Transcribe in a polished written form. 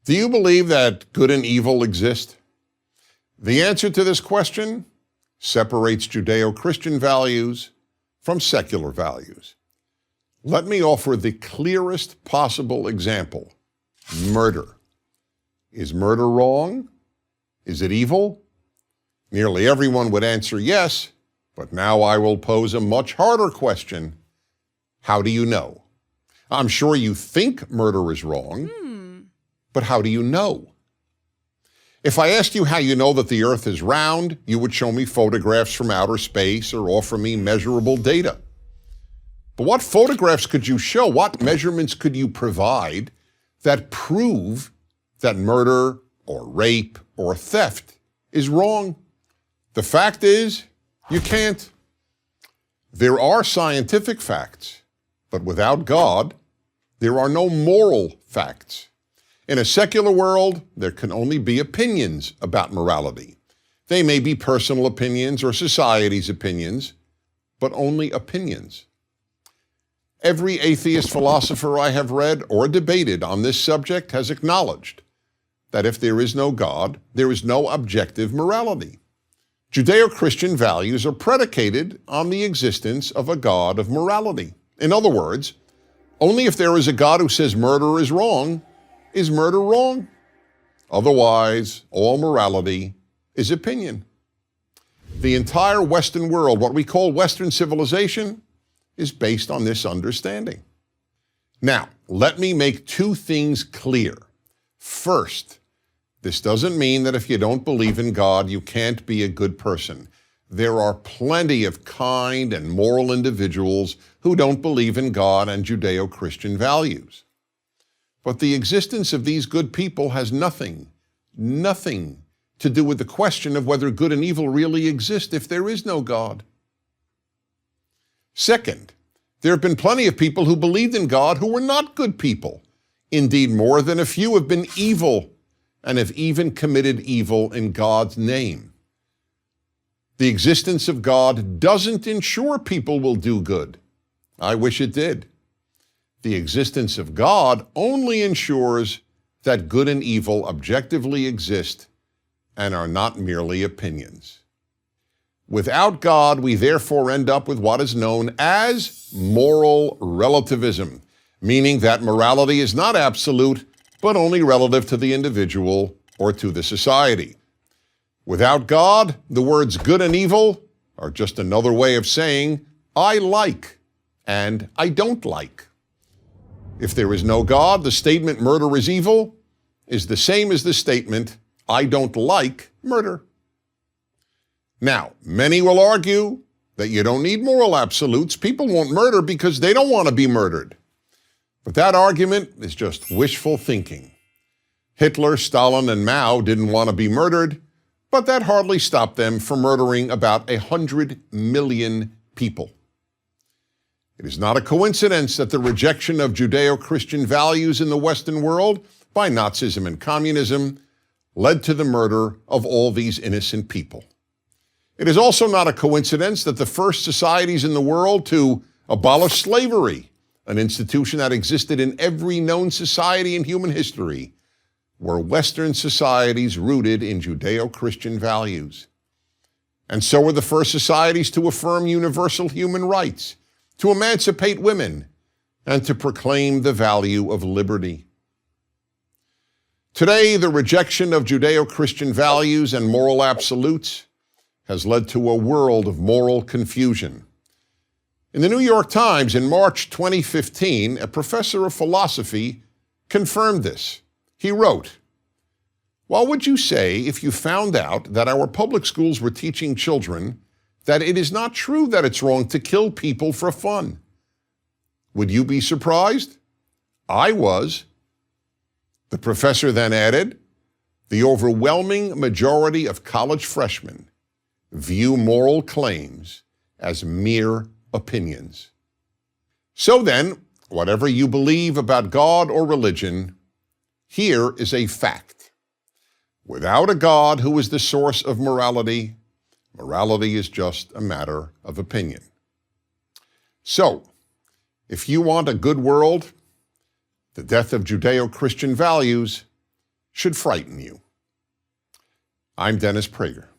Do you believe that good and evil exist? The answer to this question separates Judeo-Christian values from secular values. Let me offer the clearest possible example: murder. Is murder wrong? Is it evil? Nearly everyone would answer yes, but now I will pose a much harder question. How do you know? I'm sure you think murder is wrong, but how do you know? If I asked you how you know that the earth is round, you would show me photographs from outer space or offer me measurable data. But what photographs could you show? What measurements could you provide that prove that murder or rape or theft is wrong? The fact is, you can't. There are scientific facts, but without God, there are no moral facts. In a secular world, there can only be opinions about morality. They may be personal opinions or society's opinions, but only opinions. Every atheist philosopher I have read or debated on this subject has acknowledged that if there is no God, there is no objective morality. Judeo-Christian values are predicated on the existence of a God of morality. In other words, only if there is a God who says murder is murder wrong. Otherwise, all morality is opinion. The entire Western world, what we call Western civilization, is based on this understanding. Now, let me make two things clear. First, this doesn't mean that if you don't believe in God, you can't be a good person. There are plenty of kind and moral individuals who don't believe in God and Judeo-Christian values. But the existence of these good people has nothing to do with the question of whether good and evil really exist if there is no God. Second, there have been plenty of people who believed in God who were not good people. Indeed, more than a few have been evil and have even committed evil in God's name. The existence of God doesn't ensure people will do good. I wish it did. The existence of God only ensures that good and evil objectively exist and are not merely opinions. Without God, we therefore end up with what is known as moral relativism, meaning that morality is not absolute, but only relative to the individual or to the society. Without God, the words good and evil are just another way of saying I like and I don't like. If there is no God, the statement murder is evil is the same as the statement I don't like murder. Now, many will argue that you don't need moral absolutes. People won't murder because they don't want to be murdered. But that argument is just wishful thinking. Hitler, Stalin, and Mao didn't want to be murdered, but that hardly stopped them from murdering about 100 million people. It is not a coincidence that the rejection of Judeo-Christian values in the Western world by Nazism and communism led to the murder of all these innocent people. It is also not a coincidence that the first societies in the world to abolish slavery, an institution that existed in every known society in human history, were Western societies rooted in Judeo-Christian values. And so were the first societies to affirm universal human rights, to emancipate women, and to proclaim the value of liberty. Today, the rejection of Judeo-Christian values and moral absolutes has led to a world of moral confusion. In the New York Times in March 2015, a professor of philosophy confirmed this. He wrote, "What would you say if you found out that our public schools were teaching children that it is not true that it's wrong to kill people for fun? Would you be surprised? I was." The professor then added, "The overwhelming majority of college freshmen view moral claims as mere opinions." So then, whatever you believe about God or religion, here is a fact. Without a God who is the source of morality, morality is just a matter of opinion. So, if you want a good world, the death of Judeo-Christian values, should frighten you. I'm Denis Prager.